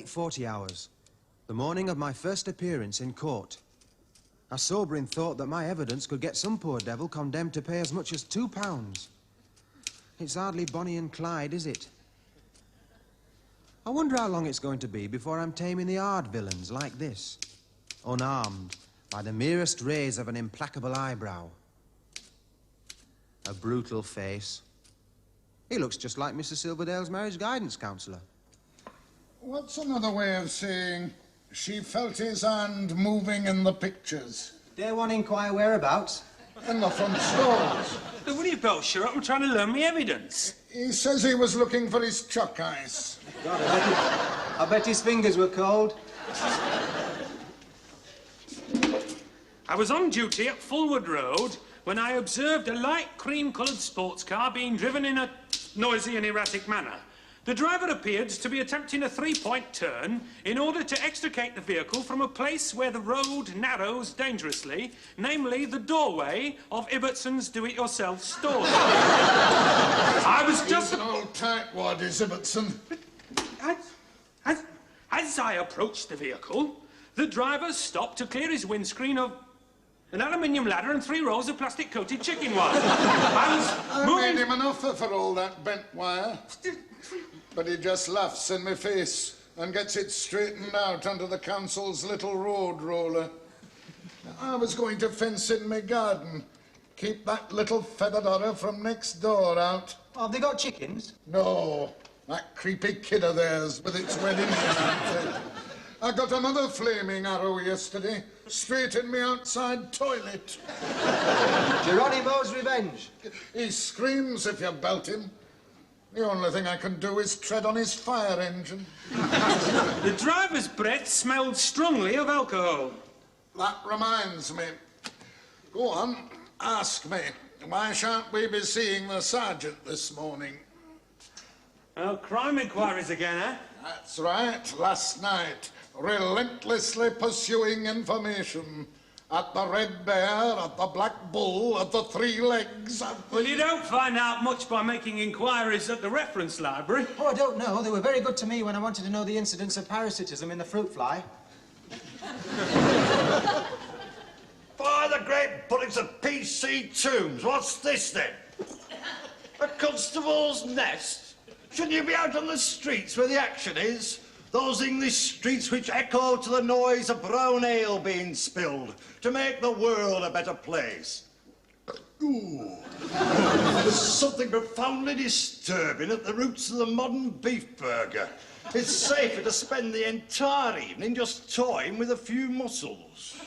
late 40 hours, the morning of my first appearance in court. I sobering thought that my evidence could get some poor devil condemned to pay as much as £2. It's hardly Bonnie and Clyde, is it? I wonder how long it's going to be before I'm taming the hard villains like this, unarmed by the merest rays of an implacable eyebrow. A brutal face. He looks just like Mrs. Silverdale's marriage guidance counsellor. What's another way of saying she felt his hand moving in the pictures? Dare one inquire whereabouts? In the front stalls. Look, what are you both sure I'm trying to learn me evidence? He says he was looking for his chuck ice. God, I bet his fingers were cold. I was on duty at Fulwood Road when I observed a light cream-coloured sports car being driven in a noisy and erratic manner. The driver appeared to be attempting a three-point turn in order to extricate the vehicle from a place where the road narrows dangerously, namely the doorway of Ibbetson's do-it-yourself store. I was just... He's an old tightwad, is Ibbetson. As I approached the vehicle, the driver stopped to clear his windscreen of an aluminium ladder and 3 rows of plastic-coated chicken wire. I made him an offer for all that bent wire. But he just laughs in my face and gets it straightened out under the council's little road roller. I was going to fence in my garden, keep that little feathered horror from next door out. Oh, have they got chickens? No, that creepy kid of theirs with its wedding outfit. I got another flaming arrow yesterday, straight in me outside toilet. Geronimo's revenge. He screams if you belt him. The only thing I can do is tread on his fire engine. The driver's breath smelled strongly of alcohol. That reminds me. Go on, ask me. Why shan't we be seeing the sergeant this morning? Oh, crime inquiries again, eh? That's right, last night. Relentlessly pursuing information. At the Red Bear, at the Black Bull, at the Three Legs. Well, you don't find out much by making inquiries at the reference library. Oh, I don't know. They were very good to me when I wanted to know the incidence of parasitism in the fruit fly. By the great bullets of P.C. Tombs, what's this then? A constable's nest? Shouldn't you be out on the streets where the action is? Those English streets which echo to the noise of brown ale being spilled to make the world a better place. Ooh. There's something profoundly disturbing at the roots of the modern beef burger. It's safer to spend the entire evening just toying with a few mussels.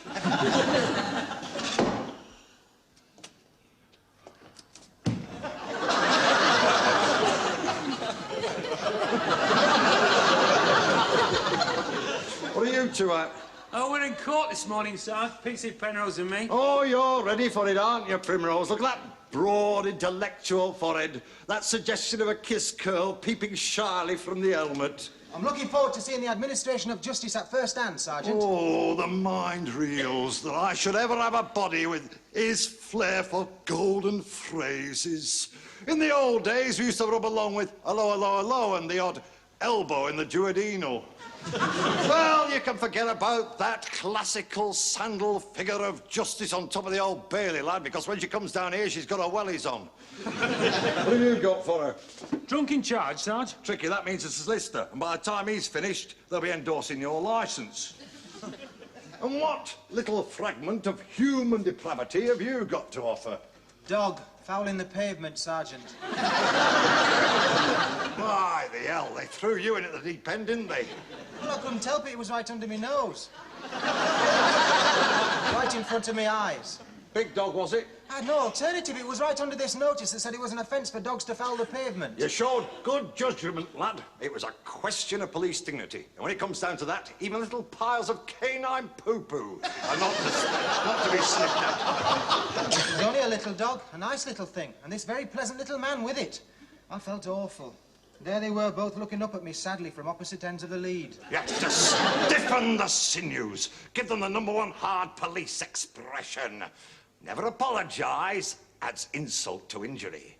What are you two at? Oh, we're in court this morning, Sarge. P.C. Penrose and me. Oh, you're ready for it, aren't you, Primrose? Look at that broad, intellectual forehead. That suggestion of a kiss curl peeping shyly from the helmet. I'm looking forward to seeing the administration of justice at first hand, Sergeant. Oh, the mind reels that I should ever have a body with his flair for golden phrases. In the old days, we used to rub along with hello, hello, hello and the odd elbow in the duodenal. Well, you can forget about that classical sandal figure of justice on top of the Old Bailey, lad, because when she comes down here, she's got her wellies on. What have you got for her? Drunk in charge, Sarge. Tricky, that means it's a solicitor, and by the time he's finished, they'll be endorsing your licence. And what little fragment of human depravity have you got to offer? Dog, fouling the pavement, Sergeant. By the hell, they threw you in at the deep end, didn't they? Well, I couldn't help it. It was right under my nose. Right in front of my eyes. Big dog, was it? I had no alternative. It was right under this notice that said it was an offence for dogs to foul the pavement. You showed good judgment, lad. It was a question of police dignity. And when it comes down to that, even little piles of canine poo-poo are not to be sniffed at. It was only a little dog, a nice little thing, and this very pleasant little man with it. I felt awful. There they were, both looking up at me sadly from opposite ends of the lead. You have to stiffen the sinews. Give them the #1 hard police expression. Never apologise adds insult to injury.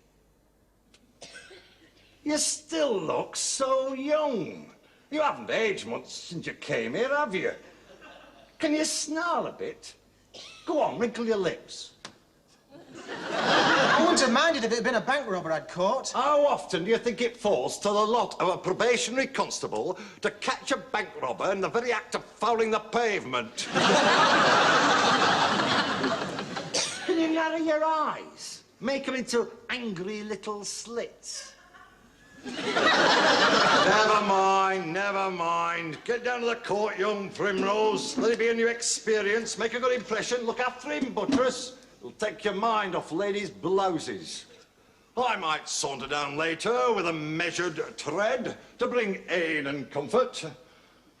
You still look so young. You haven't aged much since you came here, have you? Can you snarl a bit? Go on, wrinkle your lips. I wouldn't have minded if it had been a bank robber I'd caught. How often do you think it falls to the lot of a probationary constable to catch a bank robber in the very act of fouling the pavement? Can you narrow your eyes? Make them into angry little slits? Never mind, never mind. Get down to the court, young Primrose. Let it be a new experience. Make a good impression. Look after him, Buttress. It'll take your mind off ladies' blouses. I might saunter down later with a measured tread to bring aid and comfort.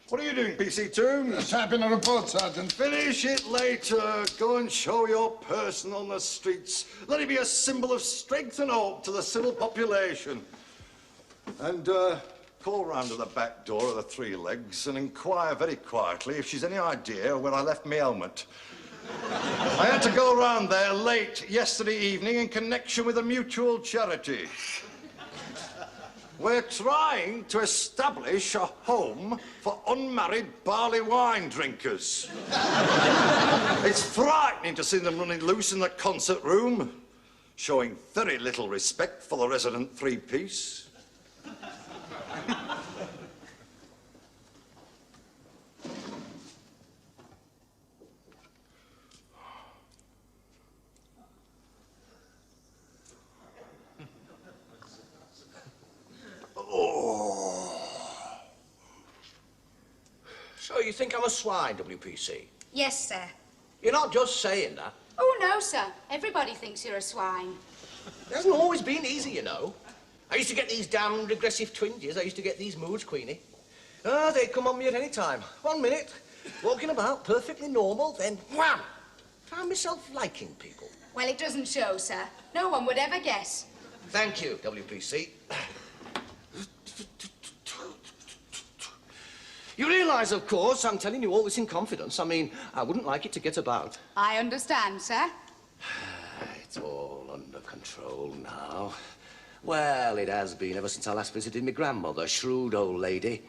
What are you doing, PC Toombs? Typing a report, Sergeant. Finish it later. Go and show your person on the streets. Let it be a symbol of strength and hope to the civil population. And call round to the back door of the Three Legs and inquire very quietly if she's any idea where I left my helmet. I had to go round there late yesterday evening in connection with a mutual charity. We're trying to establish a home for unmarried barley wine drinkers. It's frightening to see them running loose in the concert room, showing very little respect for the resident three-piece. So you think I'm a swine, WPC? Yes, sir. You're not just saying that. Oh, no, sir. Everybody thinks you're a swine. It hasn't always been easy, you know. I used to get these damn regressive twinges. I used to get these moods, Queenie. Ah, they'd come on me at any time. 1 minute, walking about, perfectly normal, then wham! Found myself liking people. Well, it doesn't show, sir. No one would ever guess. Thank you, WPC. You realise, of course, I'm telling you all this in confidence. I mean, I wouldn't like it to get about. I understand, sir. It's all under control now. Well, it has been ever since I last visited my grandmother, shrewd old lady.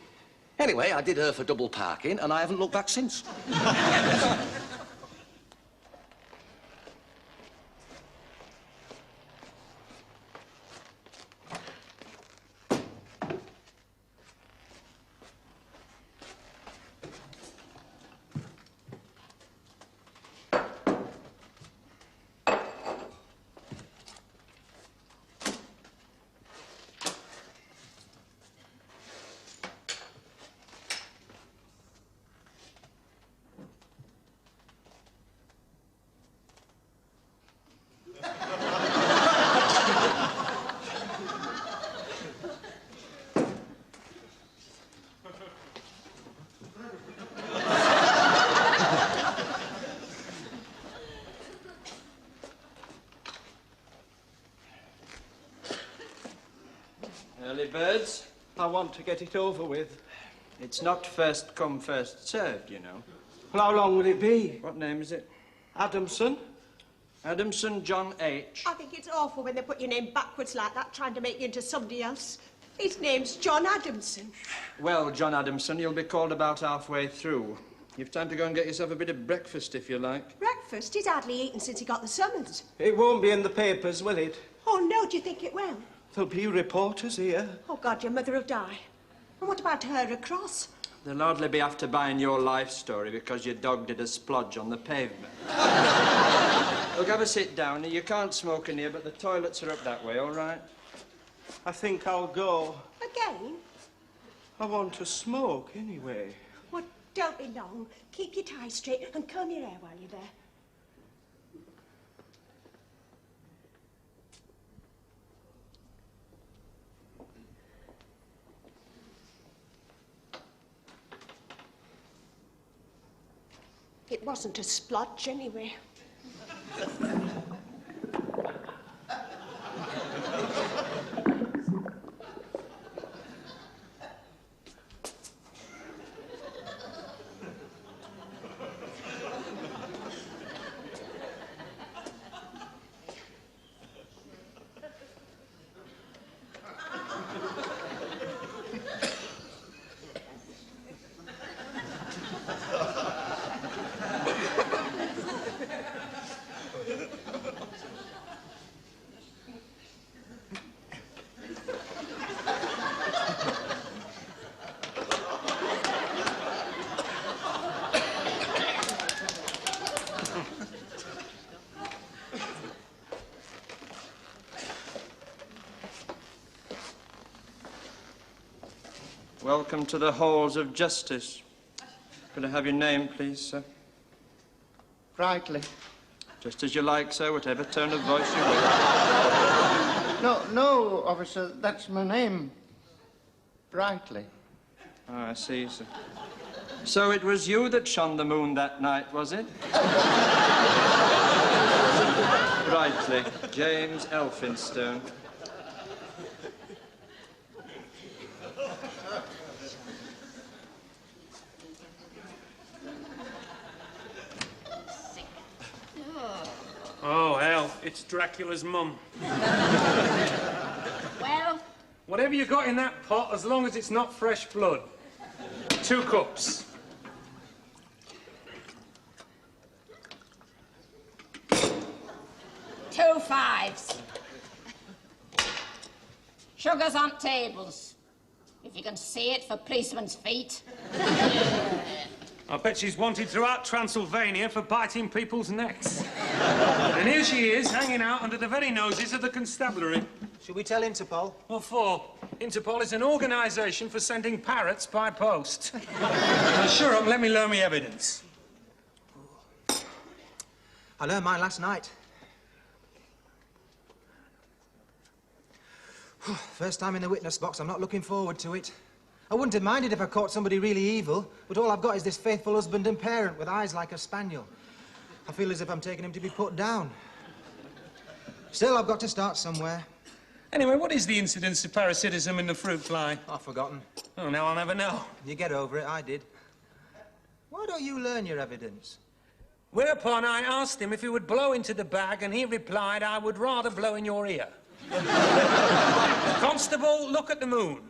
Anyway, I did her for double parking, and I haven't looked back since. Early birds, I want to get it over with. It's not first come, first served, you know. Well, how long will it be? What name is it? Adamson? Adamson John H. I think it's awful when they put your name backwards like that, trying to make you into somebody else. His name's John Adamson. Well, John Adamson, you'll be called about halfway through. You've time to go and get yourself a bit of breakfast, if you like. Breakfast? He's hardly eaten since he got the summons. It won't be in the papers, will it? Oh, no, do you think it will? There'll be reporters here. Oh, God, your mother will die. And what about her across? They'll hardly be after buying your life story because your dog did a splodge on the pavement. Look, have a sit down. You can't smoke in here, but the toilets are up that way, all right? I think I'll go. Again? I want to smoke anyway. Well, don't be long. Keep your tie straight and comb your hair while you're there. It wasn't a splodge, anyway. Welcome to the halls of justice. Could I have your name, please, sir? Brightly. Just as you like, sir, whatever tone of voice you wish. No, officer, that's my name. Brightly. Oh, I see, sir. So it was you that shone the moon that night, was it? Brightly. James Elphinstone. Oh, hell, it's Dracula's mum. Well? Whatever you got in that pot, as long as it's not fresh blood. 2 cups. Two 5s. Sugars on tables. If you can see it for policemen's feet. I bet she's wanted throughout Transylvania for biting people's necks. And here she is, hanging out under the very noses of the constabulary. Should we tell Interpol? What for? Interpol is an organisation for sending parrots by post. Now, sure up, let me learn me evidence. I learned mine last night. First time in the witness box, I'm not looking forward to it. I wouldn't have minded if I caught somebody really evil, but all I've got is this faithful husband and parent with eyes like a spaniel. I feel as if I'm taking him to be put down. Still, I've got to start somewhere. Anyway, what is the incidence of parasitism in the fruit fly? I've forgotten. Oh, now I'll never know. You get over it, I did. Why don't you learn your evidence? Whereupon I asked him if he would blow into the bag, and he replied, I would rather blow in your ear. Constable, look at the moon.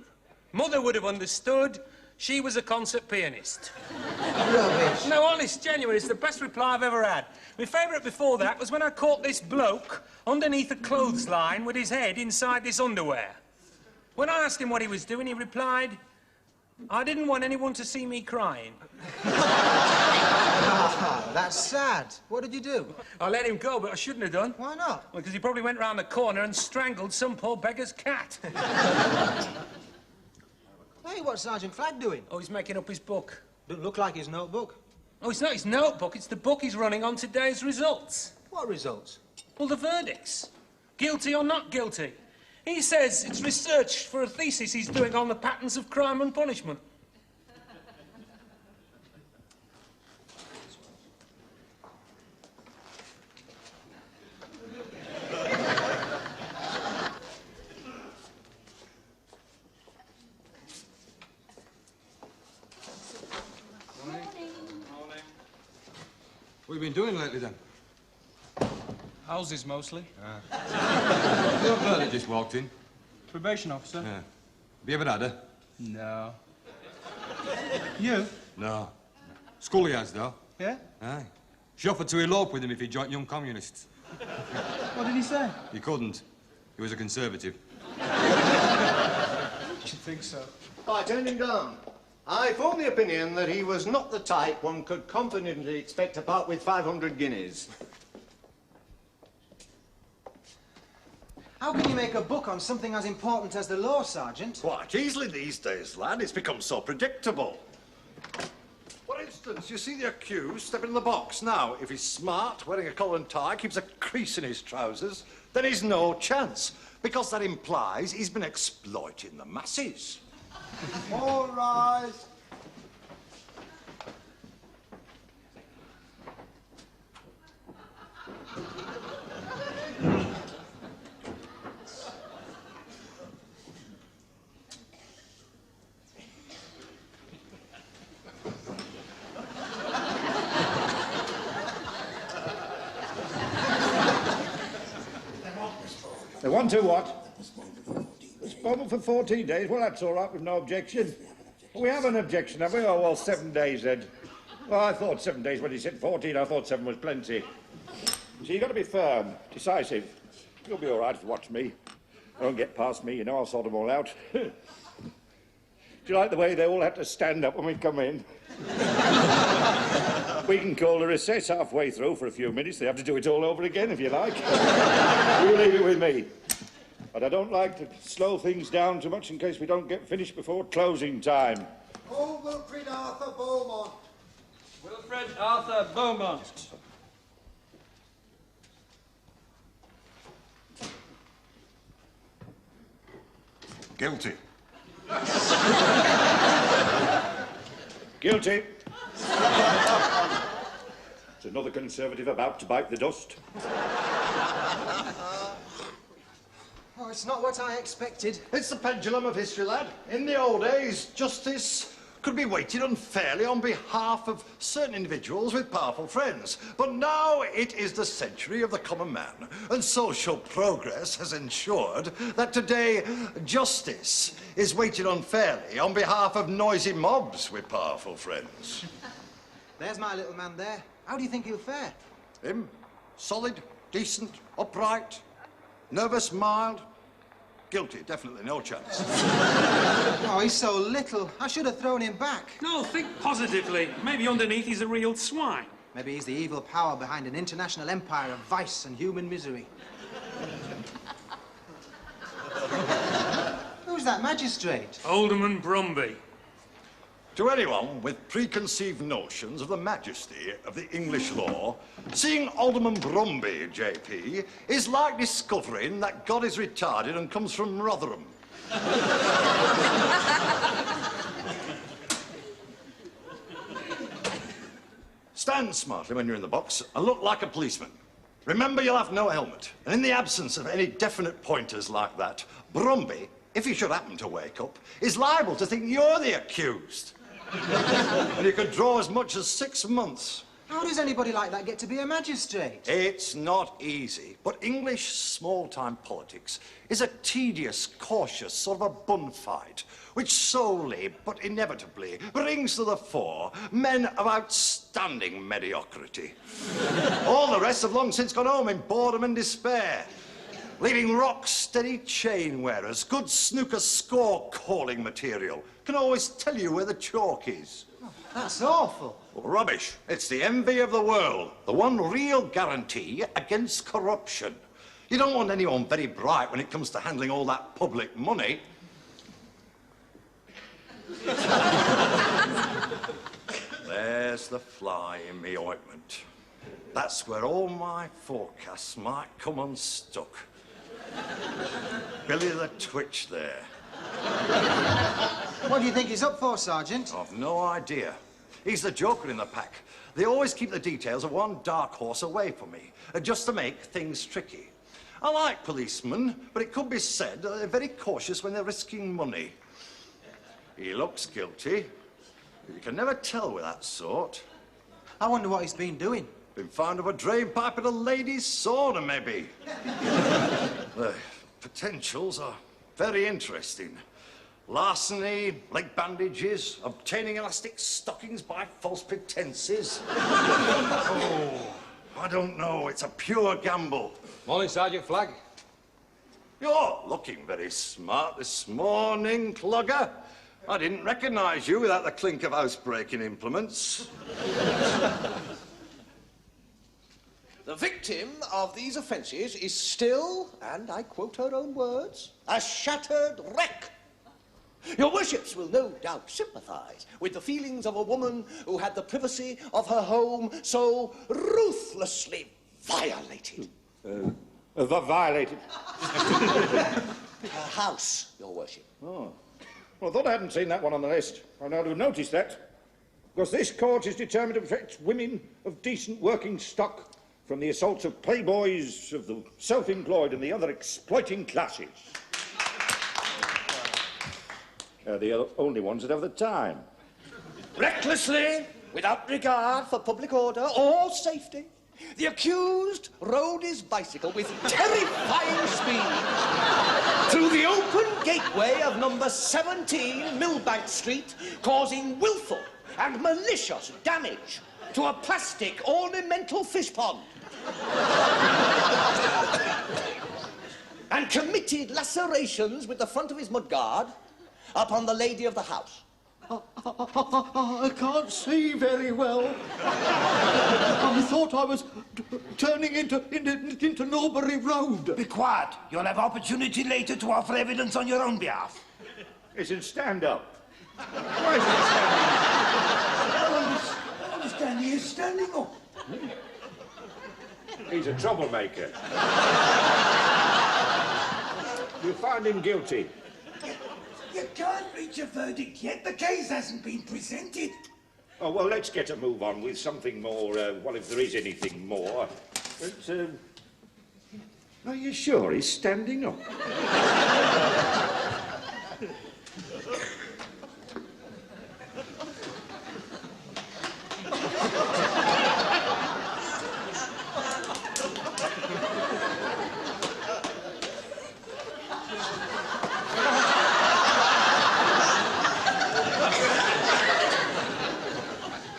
Mother would have understood. She was a concert pianist. Rubbish. No, honest, genuine. It's the best reply I've ever had. My favourite before that was when I caught this bloke underneath a clothesline with his head inside this underwear. When I asked him what he was doing, he replied, I didn't want anyone to see me crying. Ah, that's sad. What did you do? I let him go, but I shouldn't have done. Why not? Well, because he probably went round the corner and strangled some poor beggar's cat. Hey, what's Sergeant Flagg doing? Oh, he's making up his book. Doesn't look like his notebook. Oh, it's not his notebook, it's the book he's running on today's results. What results? Well, the verdicts. Guilty or not guilty. He says it's research for a thesis he's doing on the patterns of crime and punishment. What have you been doing lately, then? Houses, mostly. Your brother just walked in. Probation officer? Yeah. Have you ever had her? No. You? No. Scully has, though. Yeah? Aye. She offered to elope with him if he joined Young Communists. What did he say? He couldn't. He was a conservative. I should think so. I turned him down. I formed the opinion that he was not the type one could confidently expect to part with 500 guineas. How can you make a book on something as important as the law, Sergeant? Quite easily these days, lad. It's become so predictable. For instance, you see the accused step in the box. Now, if he's smart, wearing a collar and tie, keeps a crease in his trousers, then he's no chance, because that implies he's been exploiting the masses. All rise. They want to what? Responded for 14 days. Well, that's all right, with no objection. We have an objection, have we? Oh, well, 7 days, then. Well, I thought 7 days. When he said 14, I thought 7 was plenty. So you've got to be firm, decisive. You'll be all right if you watch me. Don't get past me, you know, I'll sort them all out. Do you like the way they all have to stand up when we come in? We can call a recess halfway through for a few minutes. They have to do it all over again, if you like. You leave it with me. but I don't like to slow things down too much in case we don't get finished before closing time. Oh, Wilfred Arthur Beaumont. Wilfred Arthur Beaumont. Guilty. Guilty. It's another Conservative about to bite the dust. Oh, it's not what I expected. It's the pendulum of history, lad. In the old days, justice could be weighted unfairly on behalf of certain individuals with powerful friends. But now it is the century of the common man, and social progress has ensured that today justice is weighted unfairly on behalf of noisy mobs with powerful friends. There's my little man there. How do you think he'll fare? Him? Solid, decent, upright, nervous, mild. Guilty, definitely, no chance. Oh, he's so little. I should have thrown him back. No, think positively. Maybe underneath he's a real swine. Maybe he's the evil power behind an international empire of vice and human misery. Who's that magistrate? Alderman Brumby. To anyone with preconceived notions of the majesty of the English law, seeing Alderman Brumby, JP, is like discovering that God is retarded and comes from Rotherham. Stand smartly when you're in the box and look like a policeman. Remember, you'll have no helmet. And in the absence of any definite pointers like that, Brumby, if he should happen to wake up, is liable to think you're the accused. And you could draw as much as 6 months. How does anybody like that get to be a magistrate? It's not easy, but English small-time politics is a tedious, cautious sort of a bun fight, which solely, but inevitably, brings to the fore men of outstanding mediocrity. All the rest have long since gone home in boredom and despair, leaving rock-steady chain-wearers, good snooker score-calling material, can always tell you where the chalk is. Oh, that's awful. Well, rubbish. It's the envy of the world. The one real guarantee against corruption. You don't want anyone very bright when it comes to handling all that public money. There's the fly in me ointment. That's where all my forecasts might come unstuck. Billy the Twitch there. What do you think he's up for, Sergeant? I've no idea. He's the joker in the pack. They always keep the details of one dark horse away from me, just to make things tricky. I like policemen, but it could be said that they're very cautious when they're risking money. He looks guilty. You can never tell with that sort. I wonder what he's been doing. Been found of a drain pipe at a lady's sauna, maybe. The potentials are very interesting. Larceny, leg bandages, obtaining elastic stockings by false pretenses. Oh, I don't know. It's a pure gamble. Morning, Sergeant Flagg. You're looking very smart this morning, Clogger. I didn't recognise you without the clink of housebreaking implements. The victim of these offences is still, and I quote her own words, a shattered wreck. Your worships will no doubt sympathise with the feelings of a woman who had the privacy of her home so ruthlessly violated. Violated. Her house, your worship. Oh. Well, I thought I hadn't seen that one on the list. I now do notice that. Because this court is determined to protect women of decent working stock from the assaults of playboys, of the self-employed and the other exploiting classes. The only ones that have the time. Recklessly, without regard for public order or safety, the accused rode his bicycle with terrifying speed through the open gateway of number 17 Millbank Street, causing willful and malicious damage to a plastic ornamental fish pond. And committed lacerations with the front of his mudguard upon the lady of the house. I can't see very well. I'm thought I was turning into Norbury Road. Be quiet. You'll have opportunity later to offer evidence on your own behalf. Listen, stand up. Why is he standing up? I understand he is standing up. He's a troublemaker. You find him guilty. You can't reach a verdict yet. The case hasn't been presented. Oh, well, let's get a move on with something more, well, if there is anything more. But, are you sure he's standing up?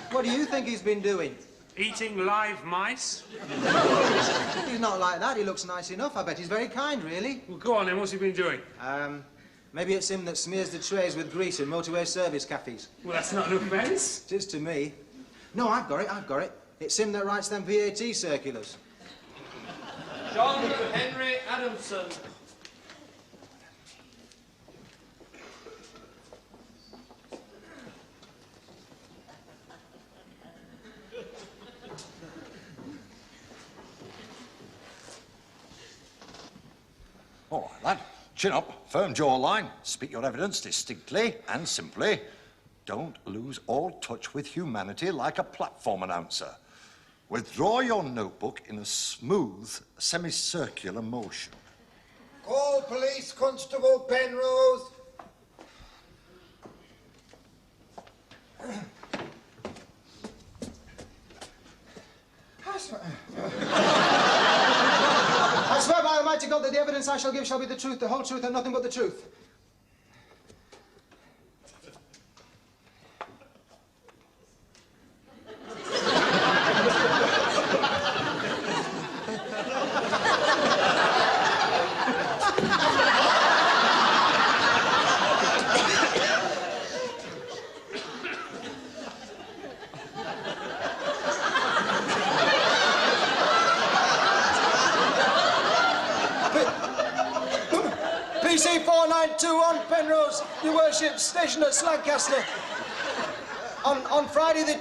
What do you think he's been doing? Eating live mice? He's not like that. He looks nice enough. I bet he's very kind, really. Well, go on then. What's he been doing? Maybe it's him that smears the trays with grease in motorway service cafes. Well, that's not an offence. It is to me. No, I've got it. It's him that writes them VAT circulars. John Henry Adamson. All right, lad. Chin up, firm jawline, speak your evidence distinctly and simply. Don't lose all touch with humanity like a platform announcer. Withdraw your notebook in a smooth, semicircular motion. Call Police Constable Penrose. I swear by Almighty God that the evidence I shall give shall be the truth, the whole truth, and nothing but the truth. PC 4921 Penrose, your worship, station at Slancaster. On Friday the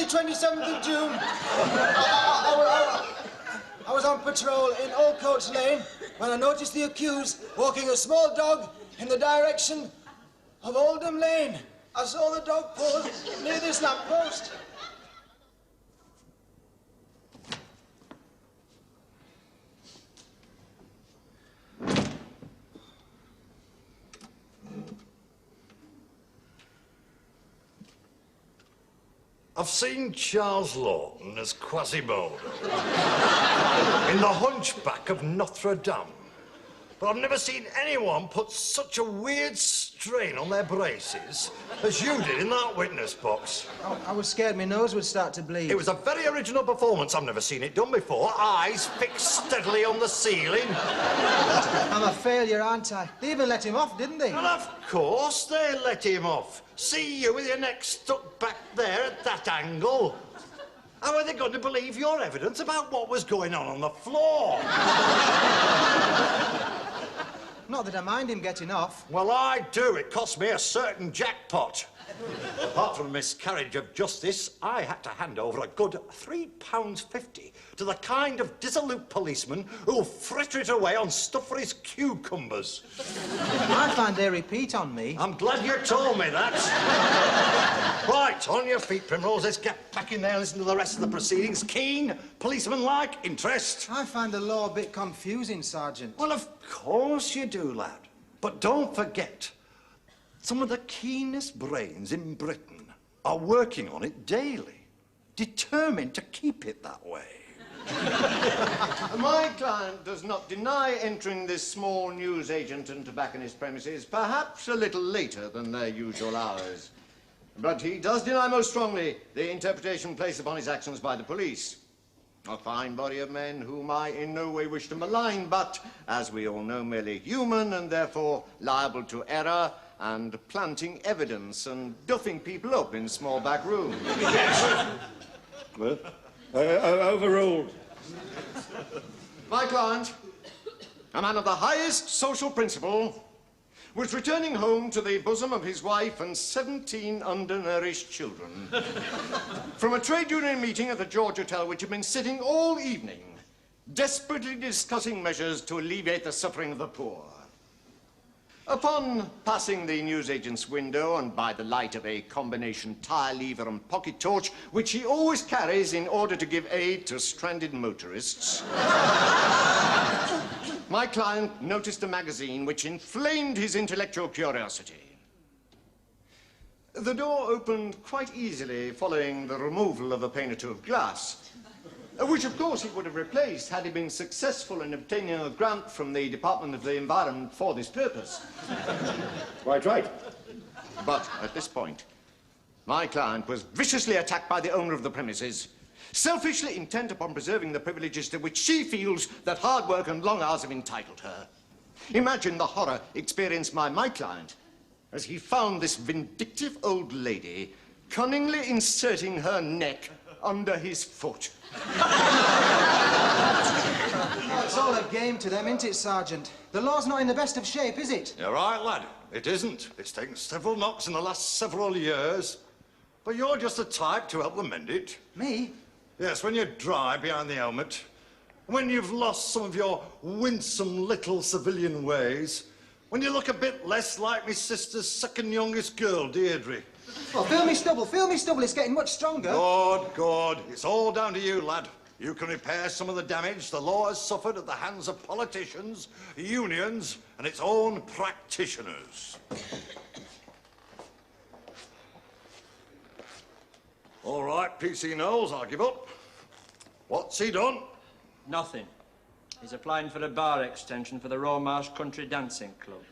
27th of June, I was on patrol in Old Coach Lane when I noticed the accused walking a small dog in the direction of Oldham Lane. I saw the dog pause near this lamppost. I've seen Charles Lawton as Quasimodo in The Hunchback of Notre Dame, but I've never seen anyone put such a weird strain on their braces as you did in that witness box. I was scared my nose would start to bleed. It was a very original performance. I've never seen it done before. Eyes fixed steadily on the ceiling. I'm a failure, aren't I? They even let him off, didn't they? Well, of course they let him off. See you with your neck stuck back there at that angle. How are they going to believe your evidence about what was going on the floor? Not that I mind him getting off. Well, I do. It cost me a certain jackpot. Apart from a miscarriage of justice, I had to hand over a good £3.50 to the kind of dissolute policeman who'll fritter it away on stuff for his cucumbers. I find they repeat on me. I'm glad you told me that. Right, on your feet, Primrose. Let's get back in there and listen to the rest of the proceedings. Keen, policeman-like interest. I find the law a bit confusing, Sergeant. Well, of course you do, lad. But don't forget, some of the keenest brains in Britain are working on it daily, determined to keep it that way. My client does not deny entering this small newsagent and tobacconist premises, perhaps a little later than their usual hours. But he does deny most strongly the interpretation placed upon his actions by the police. A fine body of men whom I in no way wish to malign, but, as we all know, merely human and therefore liable to error and planting evidence and duffing people up in small back rooms. Well, overruled. My client, a man of the highest social principle, was returning home to the bosom of his wife and 17 undernourished children from a trade union meeting at the George Hotel, which had been sitting all evening, desperately discussing measures to alleviate the suffering of the poor. Upon passing the newsagent's window and by the light of a combination tire lever and pocket torch, which he always carries in order to give aid to stranded motorists, my client noticed a magazine which inflamed his intellectual curiosity. The door opened quite easily following the removal of a pane or two of glass, which of course he would have replaced had he been successful in obtaining a grant from the Department of the Environment for this purpose. Quite right. But at this point, my client was viciously attacked by the owner of the premises, selfishly intent upon preserving the privileges to which she feels that hard work and long hours have entitled her. Imagine the horror experienced by my client as he found this vindictive old lady cunningly inserting her neck under his foot. It's all a game to them, isn't it, Sergeant? The law's not in the best of shape, is it? You're right, lad. It isn't. It's taken several knocks in the last several years. But you're just the type to help them mend it. Me? Yes, when you're dry behind the helmet, when you've lost some of your winsome little civilian ways, when you look a bit less like my sister's second youngest girl, Deirdre. Oh, feel me stubble, it's getting much stronger. Good, good. It's all down to you, lad. You can repair some of the damage the law has suffered at the hands of politicians, unions, and its own practitioners. All right, PC Knowles, I'll give up. What's he done? Nothing. He's applying for a bar extension for the Romarsh Country Dancing Club.